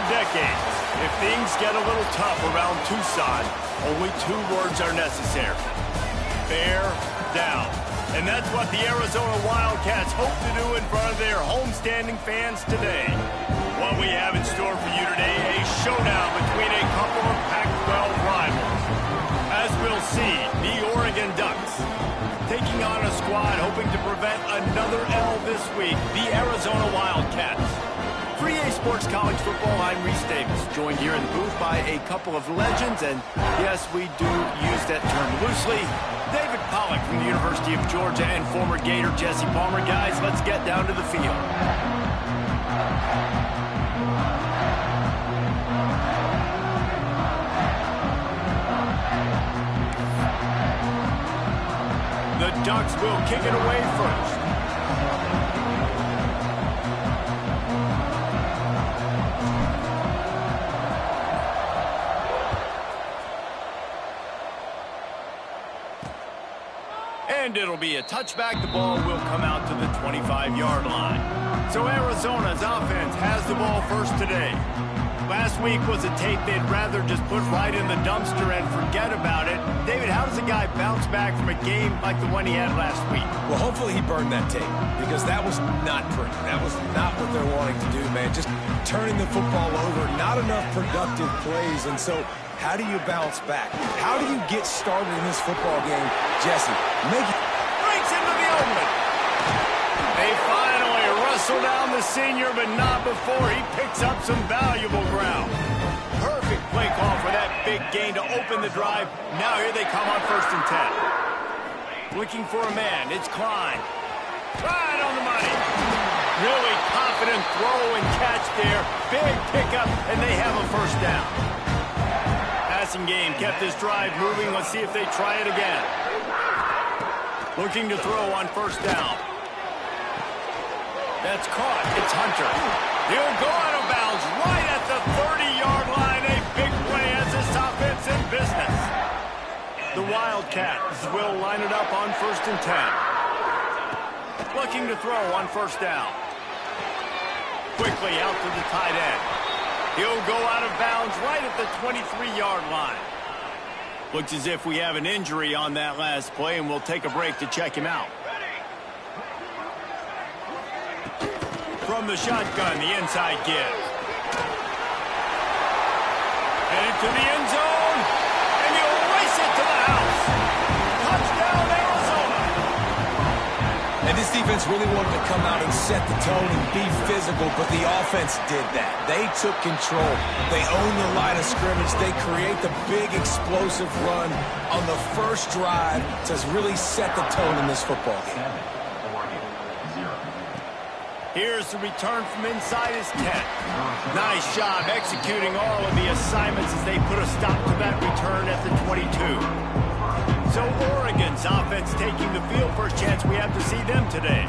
decades. If things get a little tough around Tucson, only 2 words are necessary. Bear down. And that's what the Arizona Wildcats hope to do in front of their homestanding fans today. What we have in store for you today, a showdown between a couple of Pac-12 rivals. As we'll see, the Oregon Ducks taking on a squad hoping to prevent another L this week, the Arizona Wildcats. For EA Sports College Football, I'm Reese Davis, joined here in the booth by a couple of legends, and yes, we do use that term loosely. David Pollack from the University of Georgia and former Gator Jesse Palmer. Guys, let's get down to the field. The Ducks will kick it away first. And it'll be a touchback. The ball will come out to the 25-yard line. So Arizona's offense has the ball first today. Last week was a tape they'd rather just put right in the dumpster and forget about it. David, how does a guy bounce back from a game like the one he had last week? Well, hopefully he burned that tape, because that was not pretty. That was not what they're wanting to do, man. Just turning the football over, not enough productive plays. And so how do you bounce back? How do you get started in this football game? Jesse, make it. Breaks into the open. They finally wrestle down the senior, but not before he picks up some valuable ground. Perfect play call for that big gain to open the drive. Now here they come on 1st and 10. Looking for a man. It's Klein. Right on the money. Really confident throw and catch there. Big pickup, and they have a 1st down. Passing game kept this drive moving. Let's see if they try it again. Looking to throw on 1st down. That's caught. It's Hunter. He'll go out of bounds right at the 30-yard line. A big play as this offense in business. The Wildcats will line it up on 1st and 10. Looking to throw on 1st down. Quickly out to the tight end. He'll go out of bounds right at the 23-yard line. Looks as if we have an injury on that last play, and we'll take a break to check him out. From the shotgun, the inside give. Headed to the end zone, and he'll race it to the house. Touchdown, Arizona. And this defense really wanted to come out and set the tone and be physical, but the offense did that. They took control. They owned the line of scrimmage. They create the big explosive run on the first drive to really set the tone in this football game. Here's the return from inside his 10. Nice job executing all of the assignments as they put a stop to that return at the 22. So Oregon's offense taking the field. First chance we have to see them today.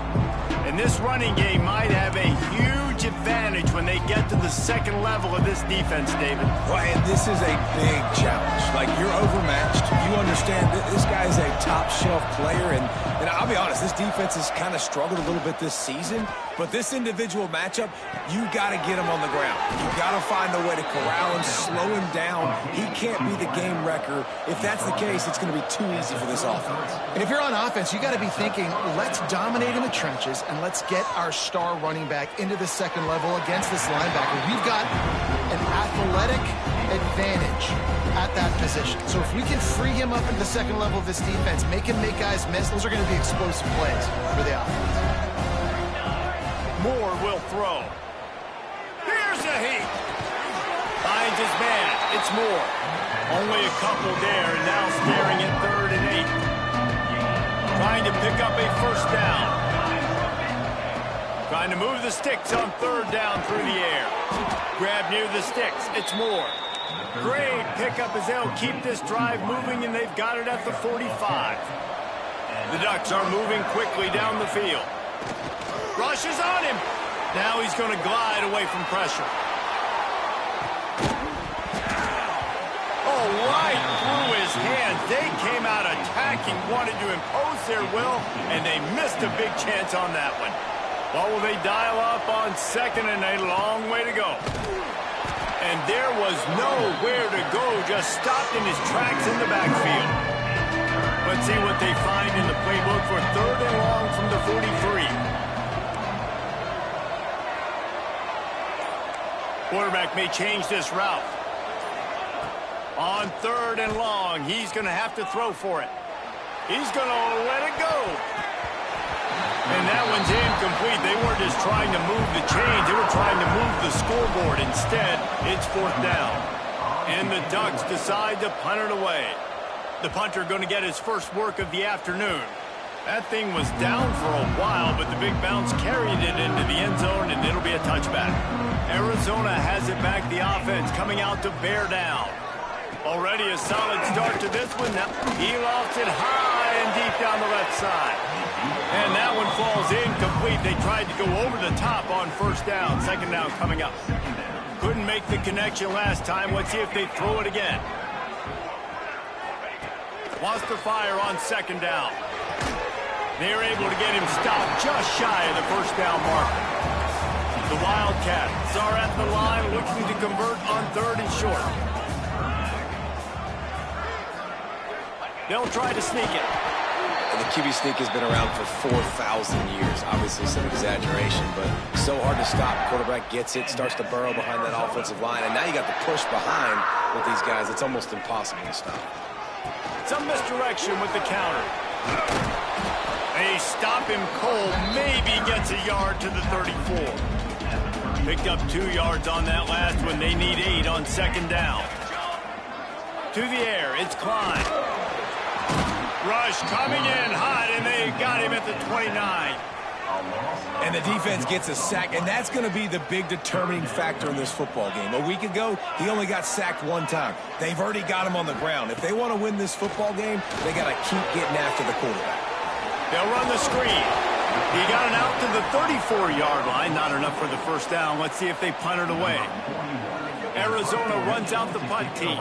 And this running game might have a huge advantage when they get to the second level of this defense, David. Well, and this is a big challenge. Like, you're overmatched. You understand that this guy is a top-shelf player. And I'll be honest, this defense has kind of struggled a little bit this season. But this individual matchup, you got to get him on the ground. You got to find a way to corral him, slow him down. He can't be the game wrecker. If that's the case, it's going to be too easy for this offense. And if you're on offense, you got to be thinking, let's dominate in the trenches and let's get our star running back into the second level against this linebacker. We've got an athletic advantage at that position. So if we can free him up into the second level of this defense, make him make guys miss, those are going to be explosive plays for the offense. Moore will throw. Here's a heat. Finds his man. It's Moore. Only a couple there, and now staring at 3rd and 8. Trying to pick up a 1st down. Trying to move the sticks on 3rd down through the air. Grab near the sticks. It's Moore. Great pickup as they'll keep this drive moving, and they've got it at the 45. The Ducks are moving quickly down the field. Rush is on him. Now he's going to glide away from pressure. Oh, right through his hands. They came out attacking, wanted to impose their will, and they missed a big chance on that one. What will they dial up on 2nd and a long way to go? And there was nowhere to go, just stopped in his tracks in the backfield. Let's see what they find in the playbook for 3rd and long from the 43. Quarterback may change this route. On 3rd and long, he's going to have to throw for it. He's going to let it go. And that one's incomplete. They weren't just trying to move the chains. They were trying to move the scoreboard. Instead, it's 4th down. And the Ducks decide to punt it away. The punter going to get his first work of the afternoon. That thing was down for a while, but the big bounce carried it into the end zone, and it'll be a touchback. Arizona has it back. The offense coming out to bear down. Already a solid start to this one. Now he lofts it high and deep down the left side. And that one falls incomplete. They tried to go over the top on 1st down. 2nd down coming up. Couldn't make the connection last time. Let's see if they throw it again. Wants to fire on 2nd down. They're able to get him stopped just shy of the 1st down marker. The Wildcats are at the line looking to convert on 3rd and short. They'll try to sneak it. And the QB sneak has been around for 4,000 years. Obviously some exaggeration, but so hard to stop. Quarterback gets it, starts to burrow behind that offensive line, and now you got the push behind with these guys. It's almost impossible to stop. Some misdirection with the counter. They stop him cold. Maybe gets a yard to the 34. Picked up 2 yards on that last one. They need 8 on 2nd down. To the air, it's Klein. Rush coming in hot, and they got him at the 29. And the defense gets a sack, and that's going to be the big determining factor in this football game. A week ago, he only got sacked 1 time. They've already got him on the ground. If they want to win this football game, they got to keep getting after the quarterback. They'll run the screen. He got it out to the 34-yard line. Not enough for the 1st down. Let's see if they punt it away. Arizona runs out the punt team.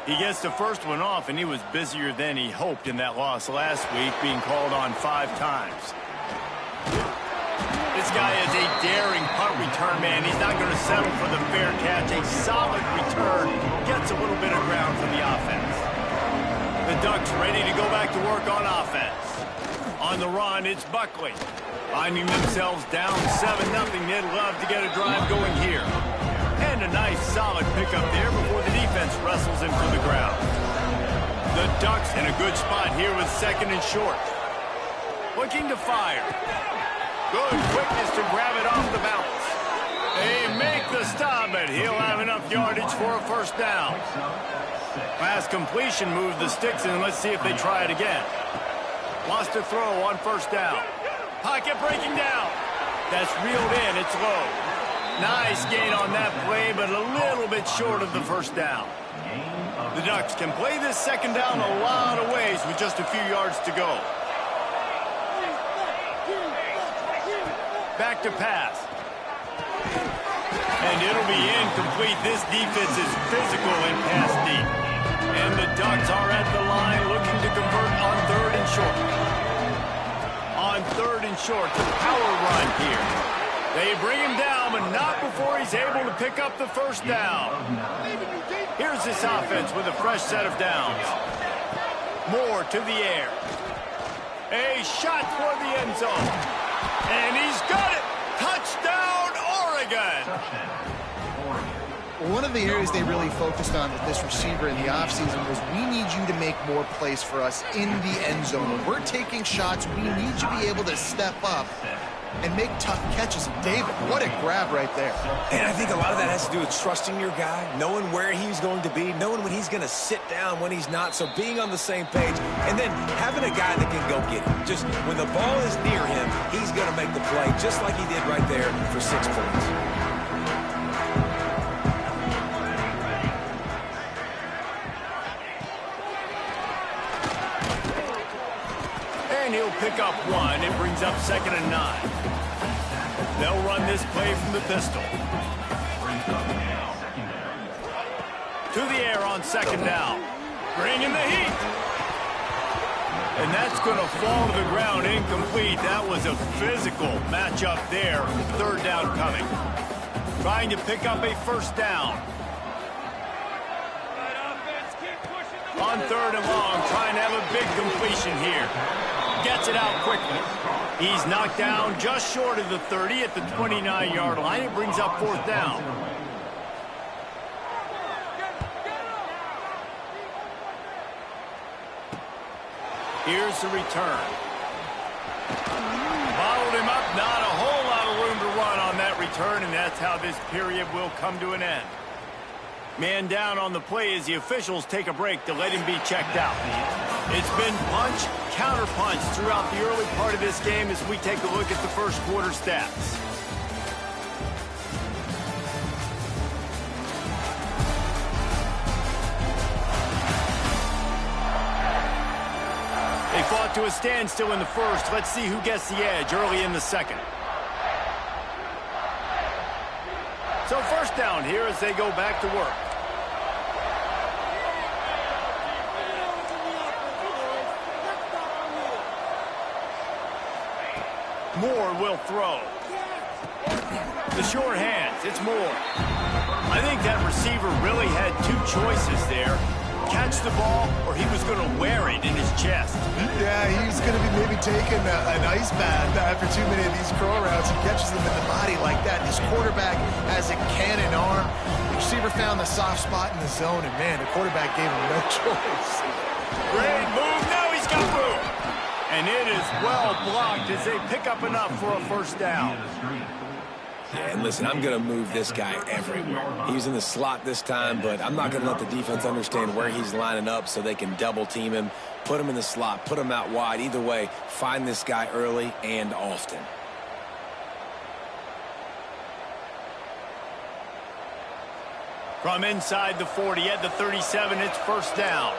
He gets the first one off, and he was busier than he hoped in that loss last week, being called on 5 times. This guy is a daring punt return man. He's not going to settle for the fair catch. A solid return gets a little bit of ground from the offense. The Ducks ready to go back to work on offense. On the run, it's Buckley. Finding themselves down 7-0. They'd love to get a drive going here. And a nice solid pickup there before the defense wrestles him to the ground. The Ducks in a good spot here with 2nd and short. Looking to fire. Good quickness to grab it off the bounce. They make the stop, but he'll have enough yardage for a 1st down. Pass completion moved the sticks in. Let's see if they try it again. Wants to throw on 1st down. Pocket breaking down. That's reeled in. It's low. Nice gain on that play, but a little bit short of the 1st down. The Ducks can play this 2nd down a lot of ways with just a few yards to go. Back to pass. And it'll be incomplete. This defense is physical and pass deep. And the Ducks are at the line looking to convert on 3rd and short. On 3rd and short, the power run here. They bring him down, but not before he's able to pick up the 1st down. Here's this offense with a fresh set of downs. Moore to the air. A shot for the end zone. And he's got it. Touchdown, Oregon. One of the areas they really focused on with this receiver in the offseason was, we need you to make more plays for us in the end zone. When we're taking shots, we need you to be able to step up and make tough catches. And David, what a grab right there. And I think a lot of that has to do with trusting your guy, knowing where he's going to be, knowing when he's going to sit down, when he's not. So being on the same page, and then having a guy that can go get it. Just when the ball is near him, he's going to make the play, just like he did right there for 6 points. And he'll pick up 1. It brings up 2nd and 9. They'll run this play from the pistol. To the air on 2nd down. Bringing the heat. And that's going to fall to the ground incomplete. That was a physical matchup there. 3rd down coming. Trying to pick up a first down. On 3rd and long, trying to have a big completion here. Gets it out quickly. He's knocked down just short of the 30 at the 29-yard line. It brings up 4th down. Here's the return. Bottled him up. Not a whole lot of room to run on that return, and that's how this period will come to an end. Man down on the play as the officials take a break to let him be checked out. It's been punch, counter punch throughout the early part of this game as we take a look at the first quarter stats. They fought to a standstill in the first. Let's see who gets the edge early in the second. So first down here as they go back to work. Moore will throw. The short hands, it's Moore. I think that receiver really had two choices there. Catch the ball, or he was going to wear it in his chest. Yeah, he's going to be maybe taking an ice bath after too many of these curl routes. He catches them in the body like that. His quarterback has a cannon arm. The receiver found the soft spot in the zone, and man, the quarterback gave him no choice. Great move. Now he's got room. And it is well blocked as they pick up enough for a first down. Yeah, and listen, I'm going to move this guy everywhere. He's in the slot this time, but I'm not going to let the defense understand where he's lining up so they can double team him, put him in the slot, put him out wide. Either way, find this guy early and often. From inside the 40 at the 37, it's first down.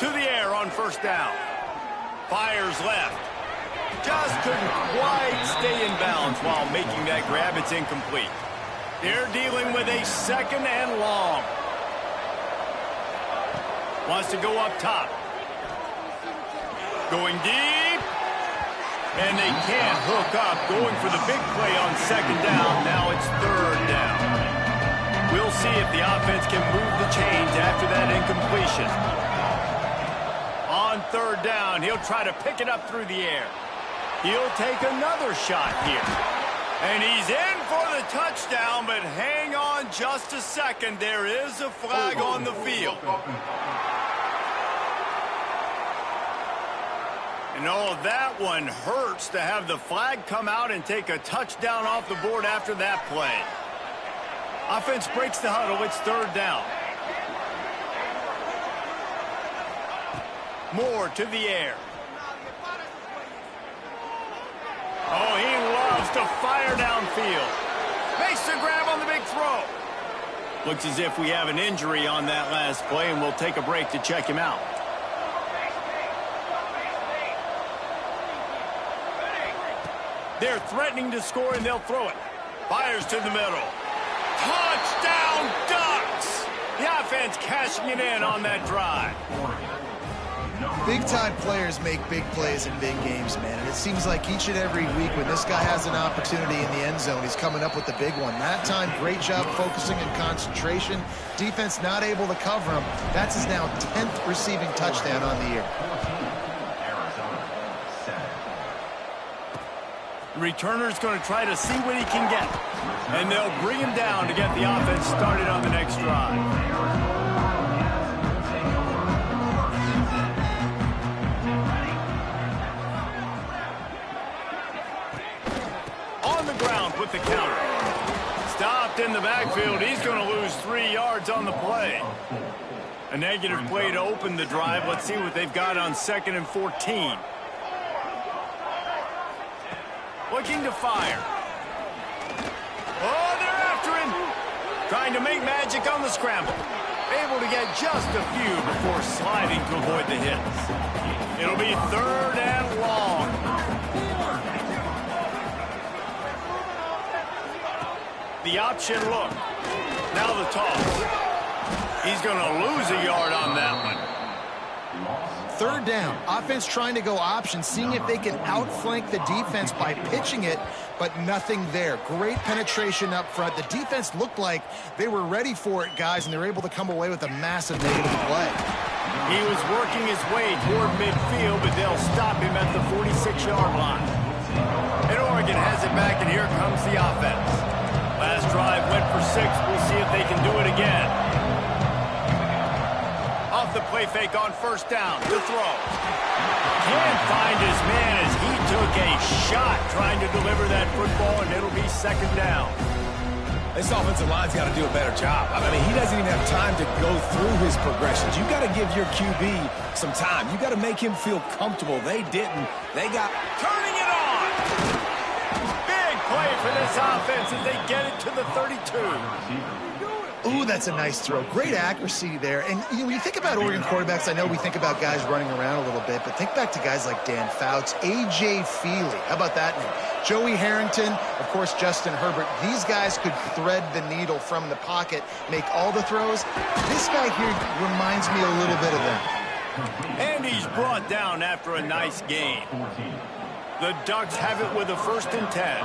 To the air on first down. Fires left. Just couldn't quite stay in bounds while making that grab. It's incomplete. They're dealing with a 2nd and long. Wants to go up top. Going deep. And they can't hook up. Going for the big play on 2nd down. Now it's 3rd down. We'll see if the offense can move the chains after that incompletion. On 3rd down, he'll try to pick it up through the air. He'll take another shot here. And he's in for the touchdown, but hang on just a second. There is a flag on the field. And oh, that one hurts to have the flag come out and take a touchdown off the board after that play. Offense breaks the huddle. It's 3rd down. Moore to the air. Oh, he loves to fire downfield. Makes the grab on the big throw. Looks as if we have an injury on that last play, and we'll take a break to check him out. They're threatening to score, and they'll throw it. Fires to the middle. Touchdown, Ducks! The offense cashing it in on that drive. Big-time players make big plays in big games, man. And it seems like each and every week when this guy has an opportunity in the end zone, he's coming up with the big one. That time, great job focusing and concentration. Defense not able to cover him. That's his now 10th receiving touchdown on the year. The returner's going to try to see what he can get. And they'll bring him down to get the offense started on the next drive. With the counter. Stopped in the backfield. He's going to lose 3 yards on the play. A negative play to open the drive. Let's see what they've got on 2nd and 14. Looking to fire. Oh, they're after him. Trying to make magic on the scramble. Able to get just a few before sliding to avoid the hits. It'll be 3rd and long. The option look. Now the toss. He's going to lose a yard on that one. Third down, offense trying to go option, seeing if they can outflank the defense by pitching it, but nothing there. Great penetration up front. The defense looked like they were ready for it, guys, and they were able to come away with a massive negative play. He was working his way toward midfield, but they'll stop him at the 46-yard line. And Oregon has it back, and here comes the offense. Last drive went for 6. We'll see if they can do it again. Off the play fake on first down. The throw. Can't find his man as he took a shot trying to deliver that football, and it'll be second down. This offensive line's got to do a better job. I mean, he doesn't even have time to go through his progressions. You got to give your QB some time. You got to make him feel comfortable. They didn't. They got turning it on. Big play for this offense as they get it to the 32. Ooh, that's a nice throw. Great accuracy there. And when you think about Oregon quarterbacks, I know we think about guys running around a little bit, but think back to guys like Dan Fouts, A.J. Feely. How about that name? Joey Harrington, of course, Justin Herbert. These guys could thread the needle from the pocket, make all the throws. This guy here reminds me a little bit of them. And he's brought down after a nice gain. The Ducks have it with a 1st and 10.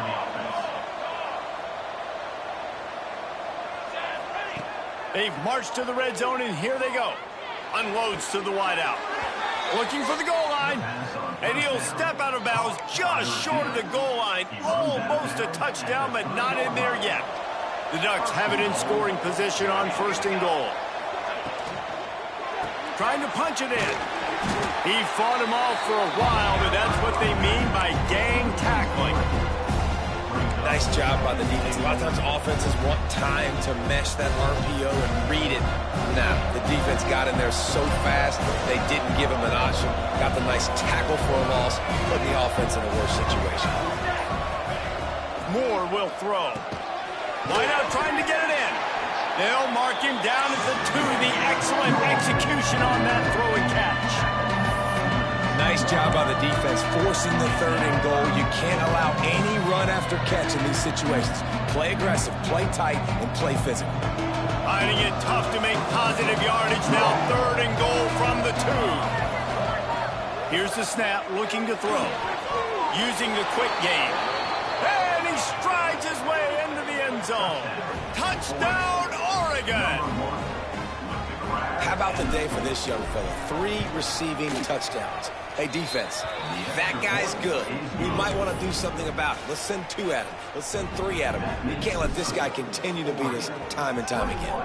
They've marched to the red zone, and here they go. Unloads to the wideout. Looking for the goal line. And he'll step out of bounds just short of the goal line. Almost a touchdown, but not in there yet. The Ducks have it in scoring position on 1st and goal. Trying to punch it in. He fought him off for a while, but that's what they mean by gang tackling. nice job by the defense. A lot of times offenses want time to mesh that RPO and read it. Now, the defense got in there so fast, they didn't give him an option. Got the nice tackle for a loss, putting the offense in a worse situation. Moore will throw. Wideout trying to get it in. They'll mark him down at the 2. The excellent execution on that throw and catch. Nice job by the defense, forcing the 3rd and goal. You can't allow any run after catch in these situations. Play aggressive, play tight, and play physical. Finding it tough to make positive yardage. Now 3rd and goal from the 2. Here's the snap, looking to throw. Using the quick game. And he strides his way into the end zone. Touchdown, Oregon! How about the day for this young fella? 3 receiving touchdowns. Hey, defense, that guy's good. We might want to do something about it. Let's send 2 at him. Let's send 3 at him. You can't let this guy continue to beat us time and time again.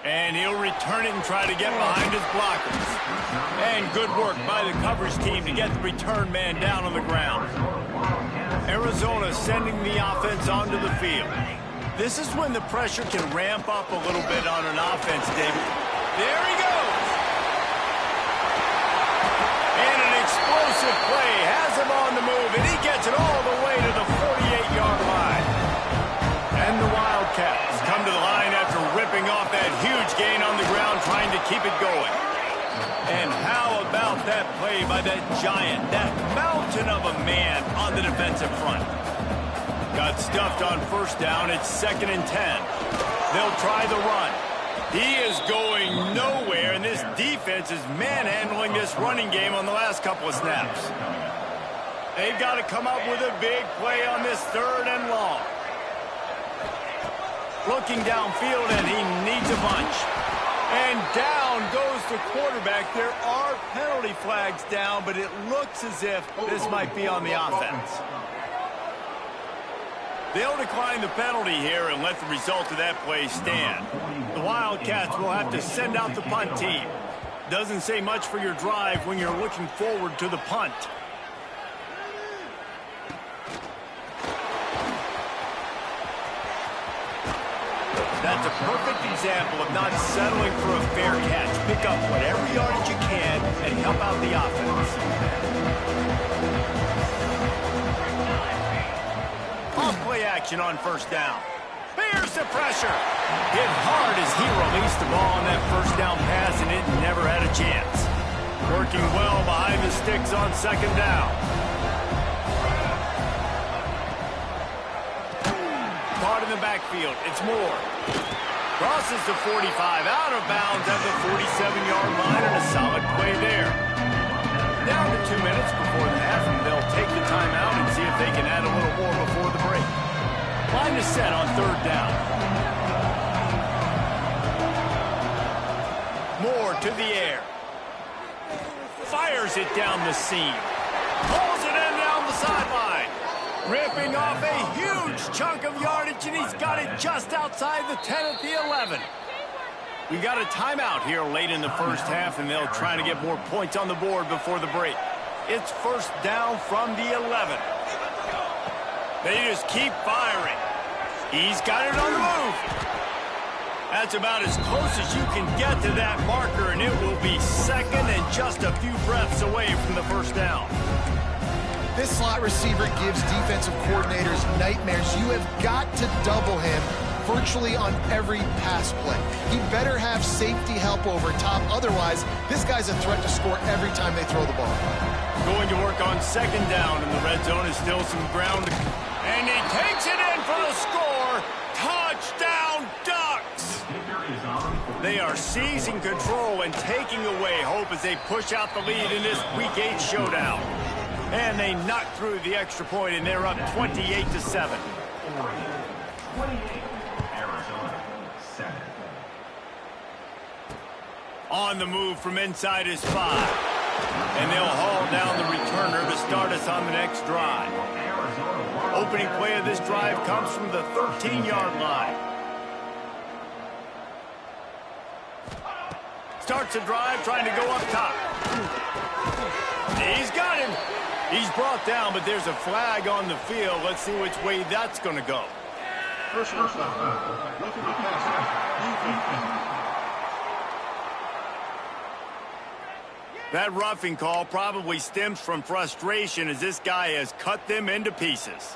And he'll return it and try to get behind his blockers. And good work by the coverage team to get the return man down on the ground. Arizona sending the offense onto the field. This is when the pressure can ramp up a little bit on an offense, David. There he goes. And an explosive play has him on the move, and he gets it all the way to the 48-yard line. And the Wildcats come to the line after ripping off that huge gain on the ground, trying to keep it going. And how about that play by that giant, that mountain of a man on the defensive front? Got stuffed on 1st down. It's 2nd and 10. They'll try the run. He is going nowhere, and this defense is manhandling this running game on the last couple of snaps. They've got to come up with a big play on this 3rd and long. Looking downfield, and he needs a bunch. And down goes the quarterback. There are penalty flags down, but it looks as if this might be on the offense. They'll decline the penalty here and let the result of that play stand. The Wildcats will have to send out the punt team. Doesn't say much for your drive when you're looking forward to the punt. That's a perfect example of not settling for a fair catch. Pick up whatever yardage you can and help out the offense. Off-play action on 1st down. Here's the pressure. Hit hard as he released the ball on that 1st down pass, and it never had a chance. Working well behind the sticks on 2nd down. Caught in the backfield. It's Moore. Crosses the 45, out of bounds at the 47-yard line, and a solid play there. Down to 2 minutes before the half, and they'll take the timeout and see if they can add a little more before the break. Line is set on 3rd down. Moore to the air. Fires it down the seam. Pulls it in down the sideline. Ripping off a huge chunk of yardage, and he's got it just outside the 10 at the 11. We got a timeout here late in the first half, and they'll try to get more points on the board before the break. It's 1st down from the 11. They just keep firing. He's got it on the move. That's about as close as you can get to that marker, and it will be 2nd and just a few breaths away from the 1st down. This slot receiver gives defensive coordinators nightmares. You have got to double him virtually on every pass play. He better have safety help over top. Otherwise, this guy's a threat to score every time they throw the ball. Going to work on 2nd down, and the red zone is still some ground. And he takes it in for the score. Touchdown, Ducks! They are seizing control and taking away hope as they push out the lead in this Week 8 showdown. And they knock through the extra point, and they're up 28-7. On the move from inside his 5. And they'll haul down the returner to start us on the next drive. Opening play of this drive comes from the 13-yard line. Starts a drive trying to go up top. He's got him. He's brought down, but there's a flag on the field. Let's see which way that's going to go. That roughing call probably stems from frustration as this guy has cut them into pieces.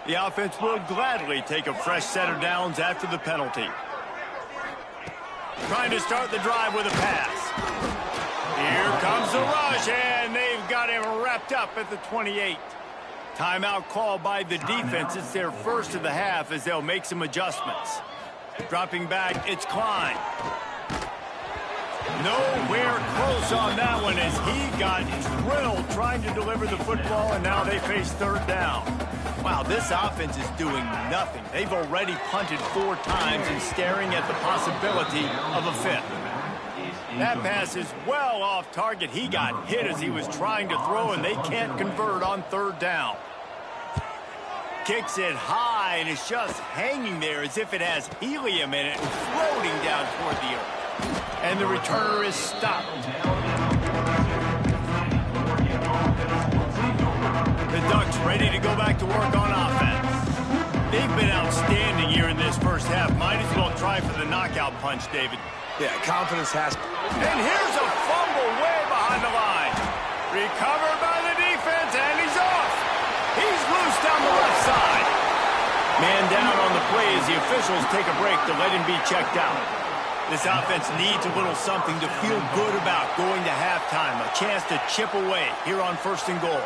The offense will gladly take a fresh set of downs after the penalty. Trying to start the drive with a pass. Here comes the rush, and they've got him wrapped up at the 28. Timeout called by the defense. It's their first of the half as they'll make some adjustments. Dropping back, it's Klein. Nowhere close on that one as he got drilled trying to deliver the football, and now they face 3rd down. Wow, this offense is doing nothing. They've already punted 4 times and staring at the possibility of a 5th. That pass is well off target. He got hit as he was trying to throw, and they can't convert on 3rd down. Kicks it high, and it's just hanging there as if it has helium in it and floating down toward the earth. And the returner is stopped. The Ducks ready to go back to work on offense. They've been outstanding here in this first half. Might as well try for the knockout punch, David. Yeah, confidence has... And here's a fumble way behind the line. Recovered by the defense, and he's off. He's loose down the left side. Man down on the play as the officials take a break to let him be checked out. This offense needs a little something to feel good about going to halftime. A chance to chip away here on 1st and goal.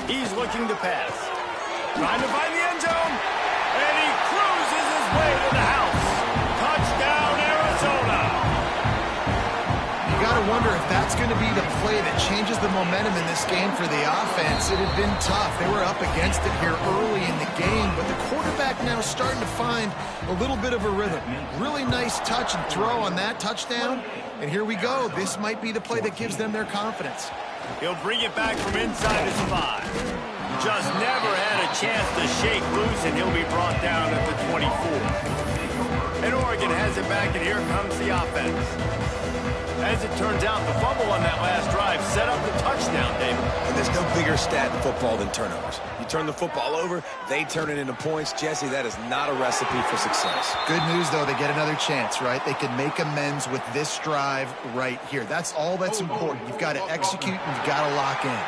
He's looking to pass. Trying to find the end zone. And he cruises his way to the house. Touchdown, Arizona. You got to wonder if that's going to be the play that changes the momentum in this game for the offense. It had been tough. They were up against it here early in the game, but the quarterback now starting to find a little bit of a rhythm. Really nice touch and throw on that touchdown. And here we go. This might be the play that gives them their confidence. He'll bring it back from inside his 5. Just never had a chance to shake loose, and he'll be brought down at the 24. And Oregon has it back, and here comes the offense. As it turns out, the fumble on that last drive set up the touchdown, David. And there's no bigger stat in football than turnovers. You turn the football over, they turn it into points. Jesse, that is not a recipe for success. Good news, though, they get another chance, right? They can make amends with this drive right here. That's all that's important. You've got to execute, and you've got to lock in.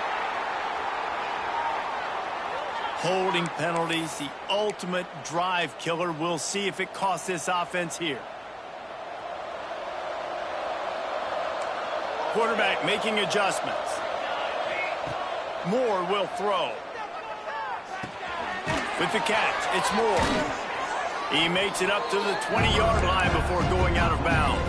Holding penalties, the ultimate drive killer. We'll see if it costs this offense here. Quarterback making adjustments. Moore will throw. With the catch, it's Moore. He makes it up to the 20-yard line before going out of bounds.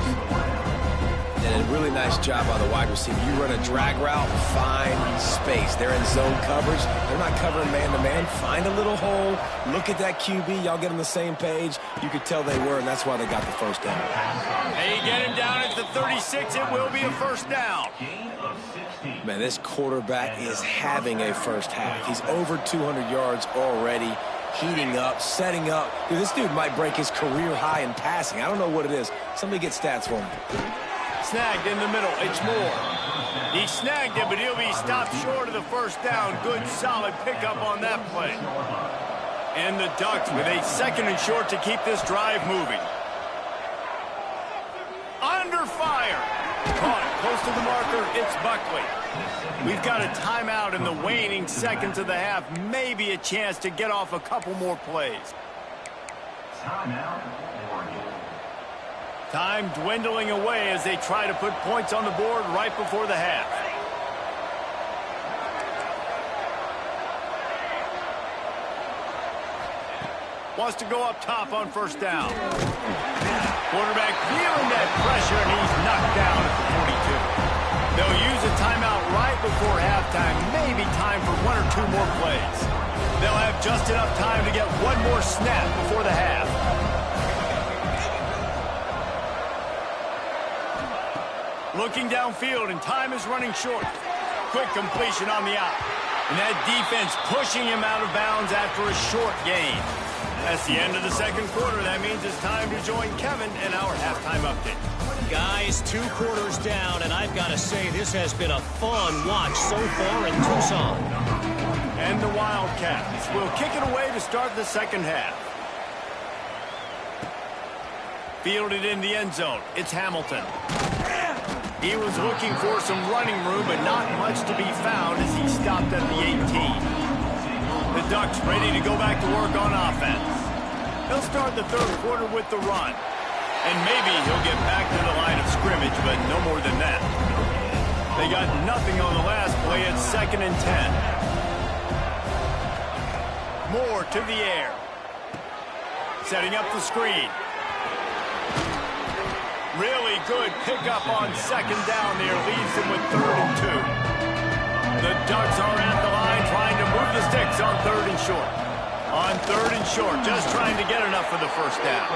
And a really nice job by the wide receiver. You run a drag route, find space. They're in zone coverage. They're not covering man-to-man. Find a little hole. Look at that QB. Y'all get on the same page. You could tell they were, and that's why they got the first down. They get him down at the 36. It will be a first down. Man, this quarterback is having a first half. He's over 200 yards already, heating up, setting up. Dude, this dude might break his career high in passing. I don't know what it is. Somebody get stats for me. Snagged in the middle. It's Moore. He snagged it, but he'll be stopped short of the first down. Good, solid pickup on that play. And the Ducks with a second and short to keep this drive moving. Under fire. Caught it close to the marker. It's Buckley. We've got a timeout in the waning seconds of the half. Maybe a chance to get off a couple more plays. Timeout, Oregon. Time dwindling away as they try to put points on the board right before the half. Wants to go up top on first down. Quarterback feeling that pressure, and he's knocked down at the 42. They'll use a timeout right before halftime. Maybe time for one or two more plays. They'll have just enough time to get one more snap before the half. Looking downfield, and time is running short. Quick completion on the out. And that defense pushing him out of bounds after a short gain. That's the end of the second quarter. That means it's time to join Kevin in our halftime update. Guys, 2 quarters down, and I've got to say this has been a fun watch so far in Tucson. And the Wildcats will kick it away to start the second half. Fielded in the end zone. It's Hamilton. He was looking for some running room, but not much to be found as he stopped at the 18. The Ducks ready to go back to work on offense. He'll start the third quarter with the run. And maybe he'll get back to the line of scrimmage, but no more than that. They got nothing on the last play. It's 2nd and 10. Moore to the air. Setting up the screen. Really good pickup on second down there. Leaves them with 3rd and 2. The Ducks are at the line trying to move the sticks on 3rd and short. On 3rd and short, just trying to get enough for the first down.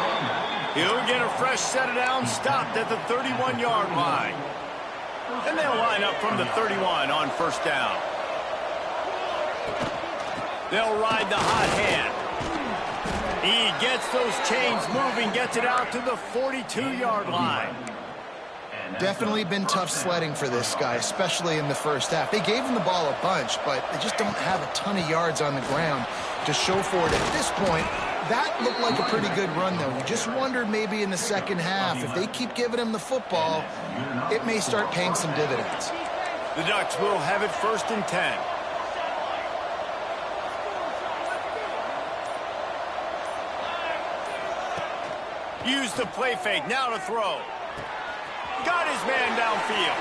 He'll get a fresh set of downs, stopped at the 31-yard line. And they'll line up from the 31 on first down. They'll ride the hot hand. He gets those chains moving, gets it out to the 42-yard line. Definitely been tough sledding for this guy, especially in the first half. They gave him the ball a bunch, but they just don't have a ton of yards on the ground to show for it. At this point, that looked like a pretty good run, though. You just wondered maybe in the second half, if they keep giving him the football, it may start paying some dividends. The Ducks will have it 1st and 10. Use the play fake, now to throw. Got his man downfield.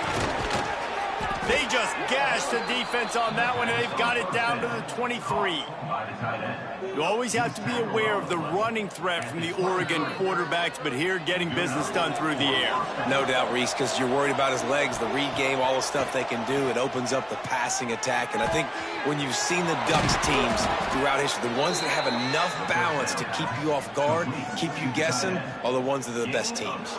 They just gashed the defense on that one, and they've got it down to the 23. You always have to be aware of the running threat from the Oregon quarterbacks, but here getting business done through the air. No doubt, Reese, because you're worried about his legs, the read game, all the stuff they can do. It opens up the passing attack. And I think when you've seen the Ducks teams throughout history, the ones that have enough balance to keep you off guard, keep you guessing, are the ones that are the best teams.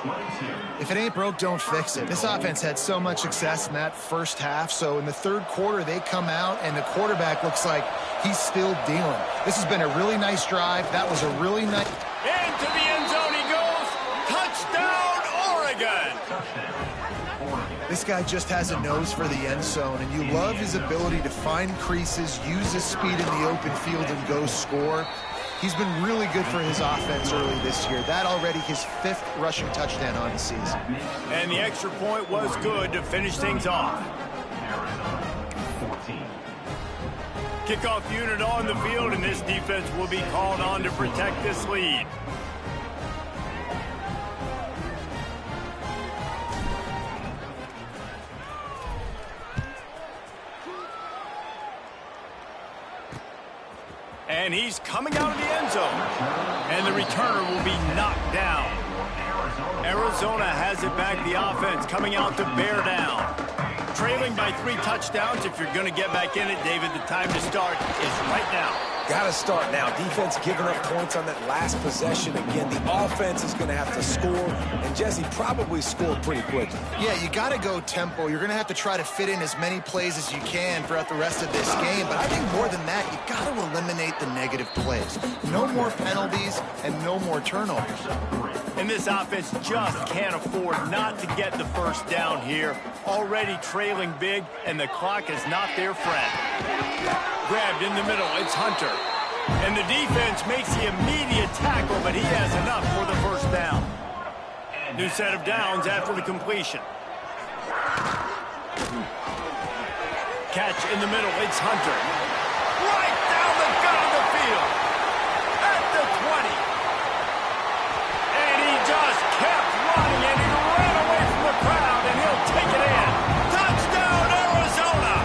If it ain't broke, don't fix it. This offense had so much success in that first half, so in the third quarter, they come out, and the quarterback looks like he's still dealing. This has been a really nice drive. That was a really nice... Into the end zone he goes. Touchdown, Oregon. This guy just has a nose for the end zone, and you love his ability to find creases, use his speed in the open field, and go score. He's been really good for his offense early this year. That already his 5th rushing touchdown on the season. And the extra point was good to finish things off. Kickoff unit on the field, and this defense will be called on to protect this lead. And And he's coming out of the end zone. And the returner will be knocked down. Arizona has it back. The offense coming out to bear down. Trailing by 3 touchdowns. If you're going to get back in it, David, the time to start is right now. Got to start now. Defense giving up points on that last possession. Again, the offense is going to have to score, and Jesse probably scored pretty quickly. Yeah, you got to go tempo. You're going to have to try to fit in as many plays as you can throughout the rest of this game. But I think more than that, you got to eliminate the negative plays. No more penalties and no more turnovers. And this offense just can't afford not to get the first down here. Already trailing big, and the clock is not their friend. Grabbed in the middle, it's Hunter. And the defense makes the immediate tackle, but he has enough for the first down. New set of downs after the completion. Catch in the middle, it's Hunter. Right down the gut of the field. At the 20. And he just kept running, and he ran away from the crowd, and he'll take it in. Touchdown, Arizona!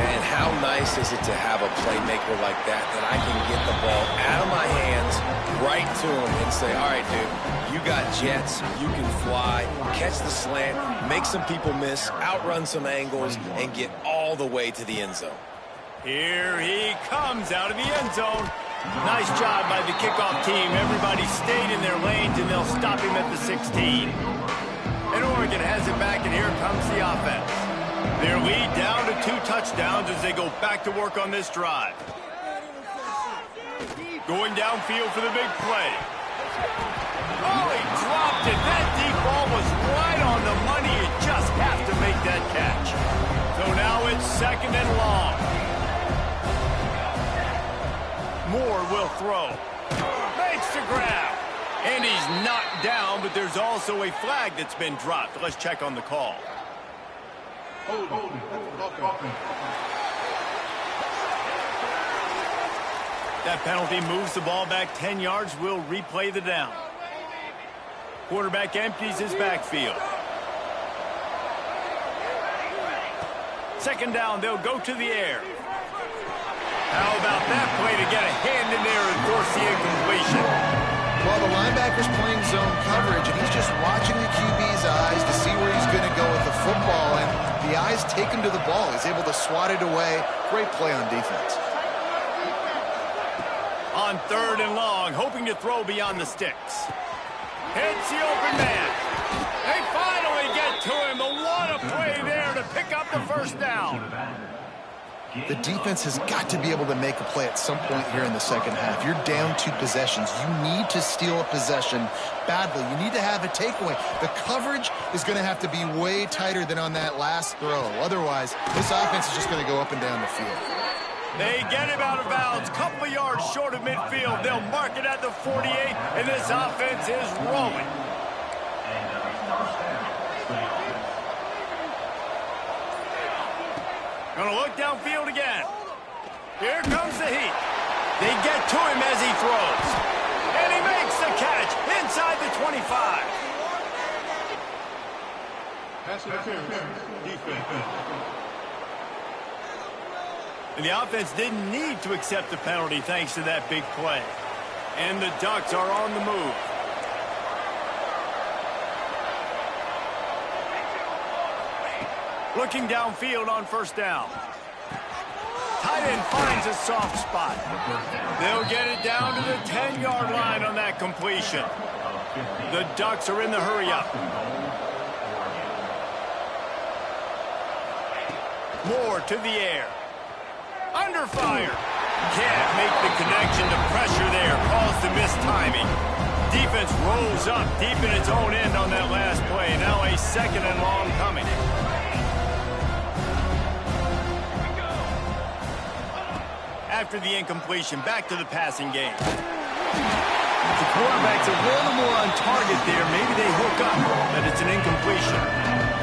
And how nice is it to have a playmaker like that I can get the ball out of my hands right to him and say, all right, dude, you got jets, you can fly, catch the slant, make some people miss, outrun some angles, and get all the way to the end zone. Here he comes out of the end zone. Nice job by the kickoff team. Everybody stayed in their lanes, and they'll stop him at the 16. And Oregon has it back, and here comes the offense. Their lead down to 2 touchdowns as they go back to work on this drive. Going downfield for the big play. Oh, he dropped it. That deep ball was right on the money. You just have to make that catch. So now it's 2nd and long. Moore will throw. Makes the grab. And he's knocked down, but there's also a flag that's been dropped. Let's check on the call. That penalty moves the ball back 10 yards. We'll replay the down. Quarterback empties his backfield. 2nd down, they'll go to the air. How about that play to get a hand in there and force the incompletion? Well, the linebacker's playing zone coverage, and he's just watching the QB's eyes to see where he's going to go with the football, and the eyes take him to the ball. He's able to swat it away. Great play on defense. On 3rd and long, hoping to throw beyond the sticks. Hits the open man. They finally get to him. What a play there to pick up the first down. The defense has got to be able to make a play at some point here in the second half. You're down 2 possessions. You need to steal a possession badly. You need to have a takeaway. The coverage is going to have to be way tighter than on that last throw. Otherwise, this offense is just going to go up and down the field. They get him out of bounds, couple of yards short of midfield. They'll mark it at the 48, and this offense is rolling. Gonna look downfield again. Here comes the heat. They get to him as he throws. And he makes the catch inside the 25. And the offense didn't need to accept the penalty thanks to that big play. And the Ducks are on the move. Looking downfield on 1st down. Tight end finds a soft spot. They'll get it down to the 10-yard line on that completion. The Ducks are in the hurry-up. Moore to the air. Under fire. Can't make the connection. The pressure there caused the missed timing. Defense rolls up deep in its own end on that last play. Now a 2nd and long coming. After the incompletion, back to the passing game. The quarterback's a little more on target there. Maybe they hook up, but it's an incompletion.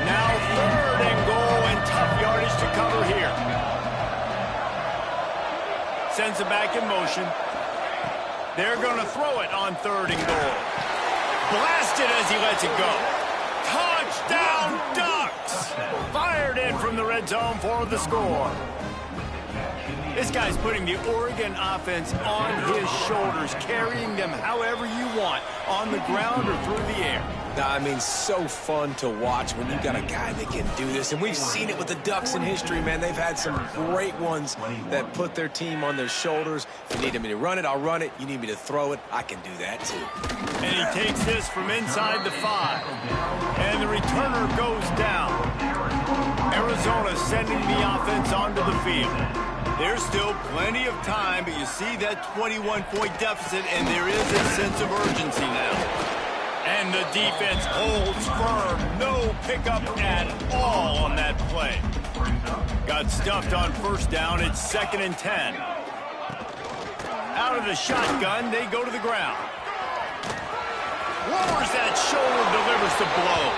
Now 3rd and goal, and tough yardage to cover here. Sends it back in motion. They're going to throw it on 3rd and goal. Blasted as he lets it go. Touchdown, Ducks! Fired in from the red zone for the score. This guy's putting the Oregon offense on his shoulders, carrying them however you want, on the ground or through the air. I mean, so fun to watch when you've got a guy that can do this. And we've seen it with the Ducks in history, man. They've had some great ones that put their team on their shoulders. If you need me to run it, I'll run it. You need me to throw it, I can do that too. And he takes this from inside the 5. And the returner goes down. Arizona sending the offense onto the field. There's still plenty of time, but you see that 21-point deficit, and there is a sense of urgency now. And the defense holds firm. No pickup at all on that play. Got stuffed on first down. It's 2nd and 10. Out of the shotgun, they go to the ground. Lowers that shoulder, delivers the blow.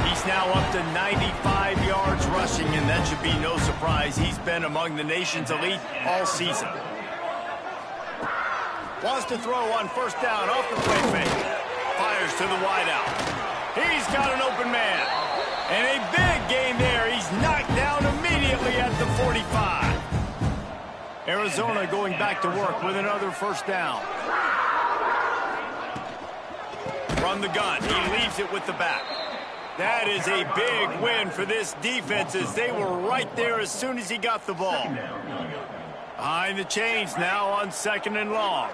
He's now up to 95 yards rushing, and that should be no surprise. He's been among the nation's elite all season. Wants to throw on first down off the play fake. Fires to the wideout. He's got an open man. And a big gain there. He's knocked down immediately at the 45. Arizona going back to work with another first down. From the gun, he leaves it with the back. That is a big win for this defense, as they were right there as soon as he got the ball. Behind the chains now on 2nd and long.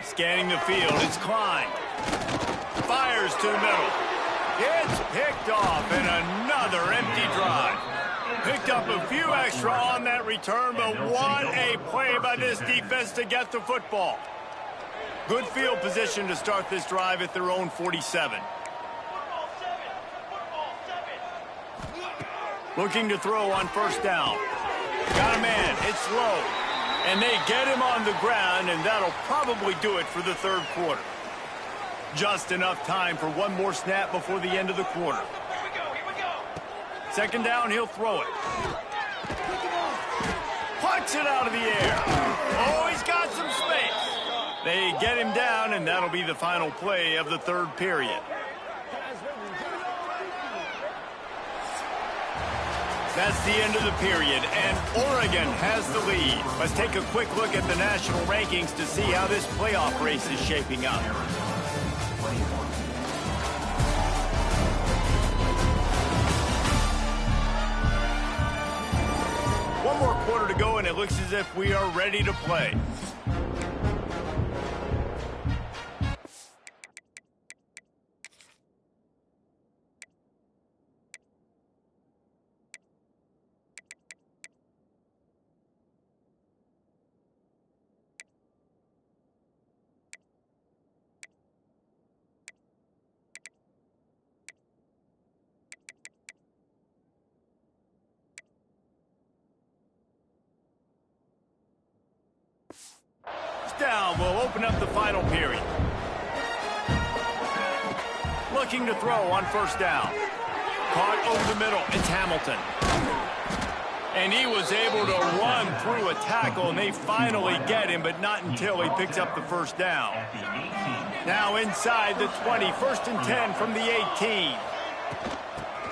Scanning the field, it's Klein. Fires to the middle. It's picked off, and another empty drive. Picked up a few extra on that return, but what a play by this defense to get the football. Good field position to start this drive at their own 47. Looking to throw on first down. Got a man, it's low. And they get him on the ground, and that'll probably do it for the 3rd quarter. Just enough time for one more snap before the end of the quarter. Here we go. 2nd down, he'll throw it. Puts it out of the air. Oh, he's got some space. They get him down, and that'll be the final play of the 3rd period. That's the end of the period, and Oregon has the lead. Let's take a quick look at the national rankings to see how this playoff race is shaping up. One more quarter to go, and it looks as if we are ready to play. Down will open up the final period. Looking to throw on first down. Caught over the middle. It's Hamilton. And he was able to run through a tackle, and they finally get him, but not until he picks up the first down. Now inside the 20, 1st and 10 from the 18.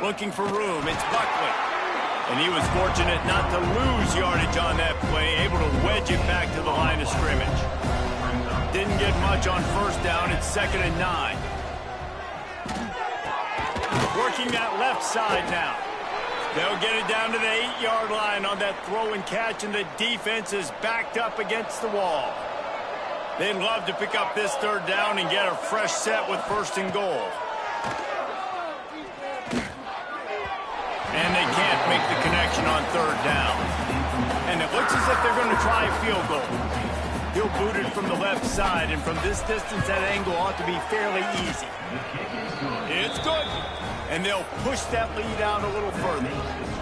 Looking for room. It's Buckley. And he was fortunate not to lose yardage on that play, able to wedge it back to the line of scrimmage. Didn't get much on first down. It's 2nd and 9. Working that left side now. They'll get it down to the 8-yard line on that throw and catch, and the defense is backed up against the wall. They'd love to pick up this 3rd down and get a fresh set with 1st and goal. And they can't make the connection on 3rd down. And it looks as if they're going to try a field goal. He'll boot it from the left side, and from this distance, that angle ought to be fairly easy. It's good. And they'll push that lead out a little further.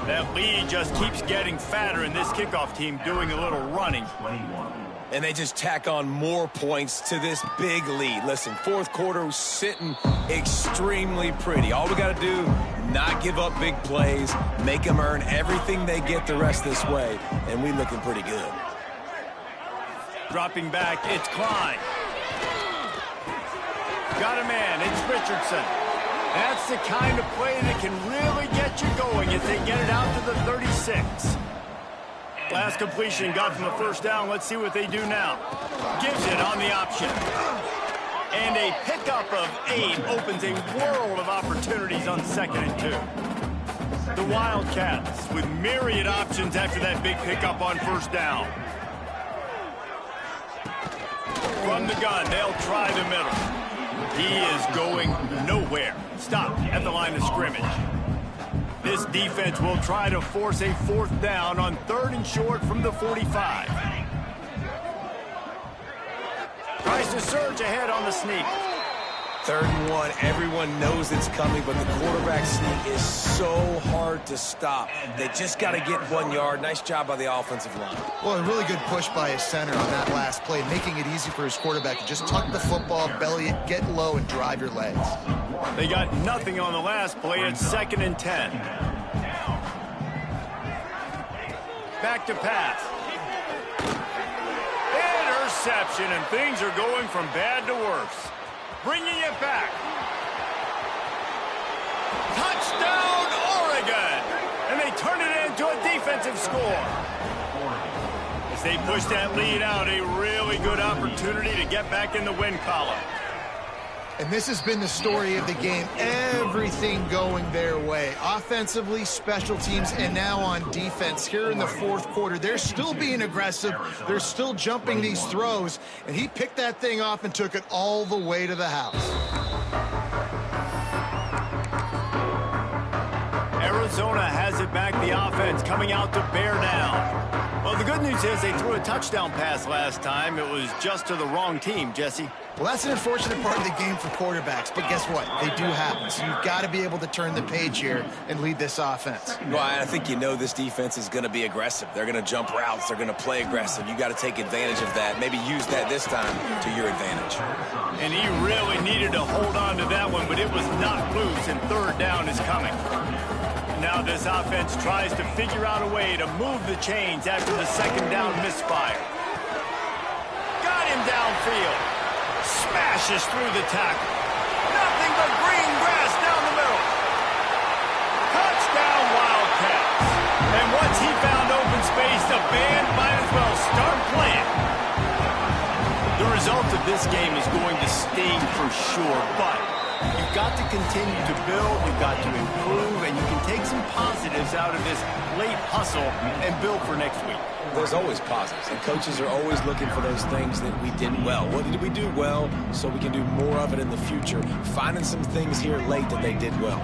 That lead just keeps getting fatter, and this kickoff team doing a little running. And they just tack on more points to this big lead. Listen, 4th quarter was sitting extremely pretty. All we got to do, not give up big plays, make them earn everything they get the rest this way, and we looking pretty good. Dropping back, it's Klein. Got a man, it's Richardson. That's the kind of play that can really get you going as they get it out to the 36. Last completion got them a first down. Let's see what they do now. Gives it on the option. And a pickup of 8 opens a world of opportunities on 2nd and 2. The Wildcats with myriad options after that big pickup on first down. From the gun, they'll try the middle. He is going nowhere. Stop at the line of scrimmage. This defense will try to force a 4th down on 3rd and short from the 45. Tries to surge ahead on the sneak. 3rd and 1. Everyone knows it's coming, but the quarterback sneak is so hard to stop. They just got to get 1 yard. Nice job by the offensive line. Well, a really good push by his center on that last play, making it easy for his quarterback to just tuck the football, belly it, get low, and drive your legs. They got nothing on the last play. It's 2nd and 10. Back to pass. Interception, and things are going from bad to worse. Bringing it back. Touchdown, Oregon! And they turn it into a defensive score. As they push that lead out, a really good opportunity to get back in the win column. And this has been the story of the game. Everything going their way. Offensively, special teams, and now on defense. Here in the 4th quarter, they're still being aggressive. They're still jumping these throws. And he picked that thing off and took it all the way to the house. Arizona has it back, the offense coming out to bear down. Well, the good news is they threw a touchdown pass last time. It was just to the wrong team, Jesse. Well, that's an unfortunate part of the game for quarterbacks, but guess what? They do happen. So you've got to be able to turn the page here and lead this offense. Well, I think you know this defense is going to be aggressive. They're going to jump routes. They're going to play aggressive. You got to take advantage of that. Maybe use that this time to your advantage. And he really needed to hold on to that one, but it was not loose, and 3rd down is coming. Now this offense tries to figure out a way to move the chains after the 2nd down misfire. Got him downfield. Smashes through the tackle. Nothing but green grass down the middle. Touchdown, Wildcats. And once he found open space, the band might as well start playing. The result of this game is going to sting for sure, but you've got to continue to build, you've got to improve, and you can take some positives out of this late hustle and build for next week. There's always positives, and coaches are always looking for those things that we did well. What did we do well so we can do more of it in the future? Finding some things here late that they did well.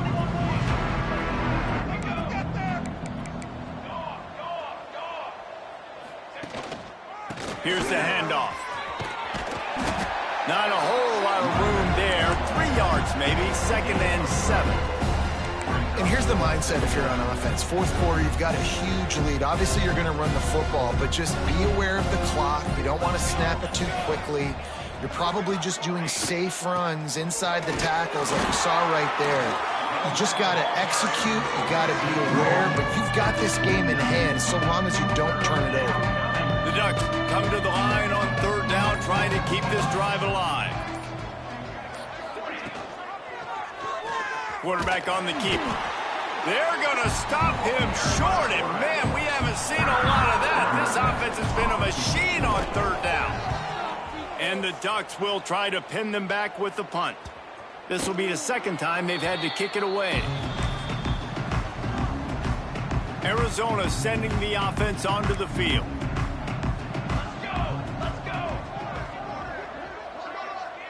Here's the handoff. Not a whole lot of room there. 3 yards maybe, 2nd and 7. And here's the mindset if you're on offense. 4th quarter, you've got a huge lead. Obviously, you're going to run the football, but just be aware of the clock. You don't want to snap it too quickly. You're probably just doing safe runs inside the tackles like you saw right there. You just got to execute. You got to be aware, but you've got this game in hand so long as you don't turn it over. The Ducks come to the line on 3rd down, trying to keep this drive alive. Quarterback on the keeper. They're going to stop him short, and man, we haven't seen a lot of that. This offense has been a machine on 3rd down. And the Ducks will try to pin them back with the punt. This will be the 2nd time they've had to kick it away. Arizona sending the offense onto the field.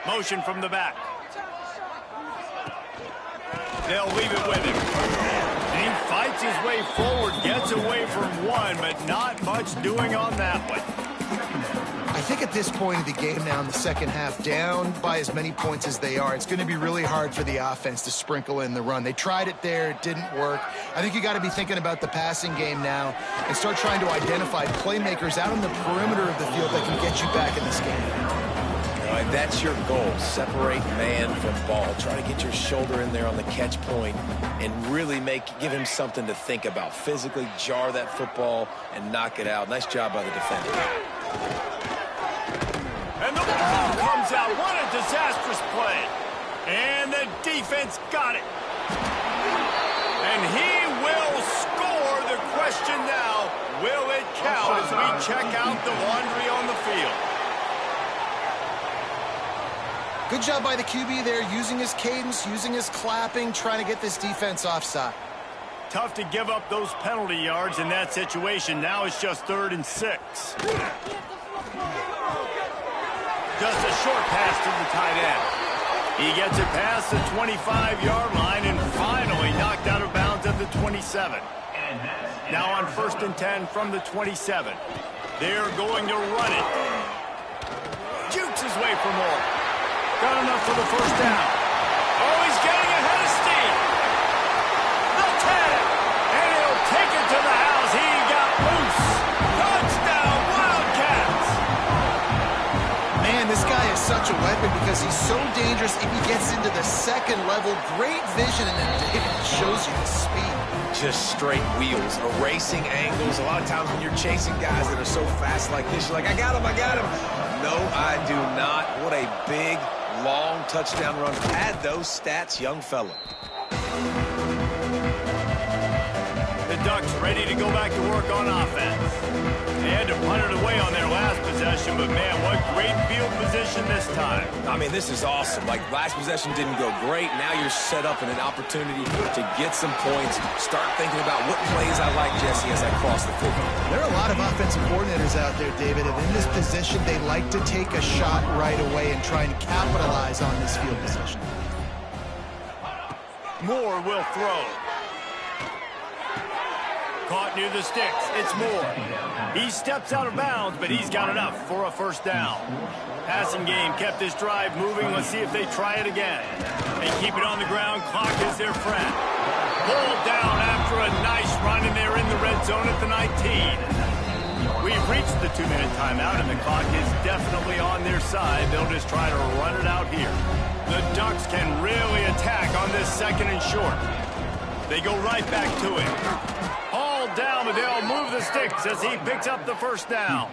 Motion from the back. They'll leave it with him. And he fights his way forward, gets away from one, but not much doing on that one. I think at this point of the game now in the 2nd half, down by as many points as they are, it's going to be really hard for the offense to sprinkle in the run. They tried it there. It didn't work. I think you got to be thinking about the passing game now and start trying to identify playmakers out on the perimeter of the field that can get you back in this game. Right, that's your goal. Separate man from ball. Try to get your shoulder in there on the catch point and really give him something to think about. Physically jar that football and knock it out. Nice job by the defender. And the ball comes out. What a disastrous play. And the defense got it. And he will score. The question now, will it count as we check out the laundry on the field? Good job by the QB there, using his cadence, using his clapping, trying to get this defense offside. Tough to give up those penalty yards in that situation. Now it's just 3rd and 6. Just a short pass to the tight end. He gets it past the 25-yard line and finally knocked out of bounds at the 27. Now on 1st and 10 from the 27. They're going to run it. Jukes his way for more. Got enough for the 1st down. Oh, he's getting ahead of steam. The 10. And he'll take it to the house. He got loose. Touchdown, Wildcats. Man, this guy is such a weapon because he's so dangerous if he gets into the 2nd level. Great vision, and then it shows you the speed. Just straight wheels, erasing angles. A lot of times when you're chasing guys that are so fast like this, you're like, I got him, I got him. No, I do not. What a big, long touchdown run. Add those stats, young fella. The Ducks ready to go back to work on offense. They had to punt it away on their last possession, but man, what great field position this time. I mean, this is awesome. Like, last possession didn't go great. Now you're set up in an opportunity to get some points. Start thinking about what plays I like, Jesse, as I cross the football. There are a lot of offensive coordinators out there, David, and in this position, they like to take a shot right away and try and capitalize on this field position. Moore will throw. Caught near the sticks. It's Moore. He steps out of bounds, but he's got enough for a 1st down. Passing game kept this drive moving. Let's see if they try it again. They keep it on the ground. Clock is their friend. Pulled down after a nice run, and they're in the red zone at the 19. We've reached the 2-minute timeout, and the clock is definitely on their side. They'll just try to run it out here. The Ducks can really attack on this 2nd and short. They go right back to it. Hauled down, but they'll move the sticks as he picks up the 1st down.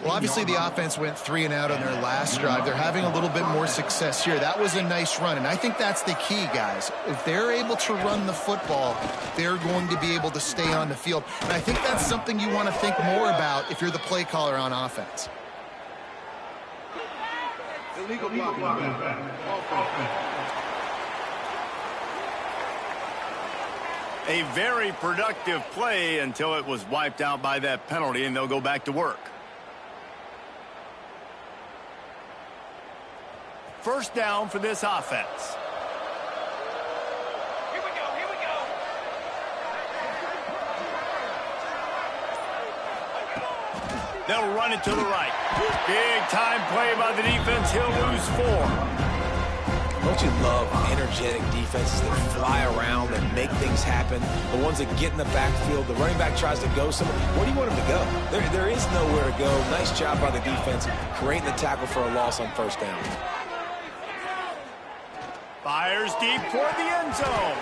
Well, obviously the offense went 3 and out on their last drive. They're having a little bit more success here. That was a nice run, and I think that's the key, guys. If they're able to run the football, they're going to be able to stay on the field. And I think that's something you want to think more about if you're the play caller on offense. Illegal blocking. A very productive play until it was wiped out by that penalty, and they'll go back to work. 1st down for this offense. Here we go. They'll run it to the right. Big time play by the defense. He'll lose 4. Don't you love energetic defenses that fly around and make things happen? The ones that get in the backfield, the running back tries to go somewhere. Where do you want him to go? There is nowhere to go. Nice job by the defense, creating the tackle for a loss on 1st down. Fires deep toward the end zone.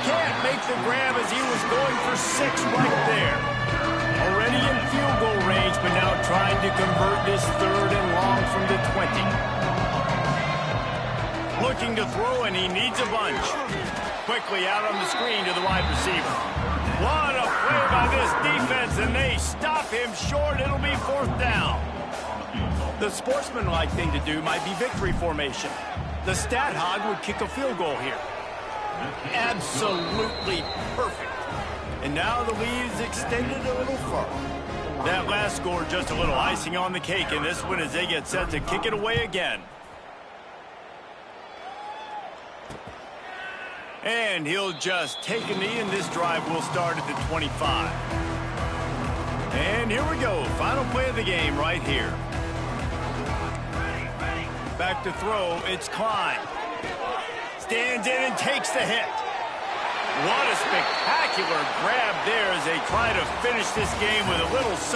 Can't make the grab as he was going for 6 right there. Already in field goal range, but now trying to convert this 3rd and long from the 20. Looking to throw, and he needs a bunch. Quickly out on the screen to the wide receiver. What a play by this defense, and they stop him short. It'll be 4th down. The sportsmanlike thing to do might be victory formation. The stat hog would kick a field goal here. Absolutely perfect. And now the lead is extended a little further. That last score just a little icing on the cake in this one as they get set to kick it away again. And he'll just take a knee, and this drive will start at the 25. And here we go. Final play of the game right here. Back to throw. It's Klein. Stands in and takes the hit. What a spectacular grab there as they try to finish this game with a little something.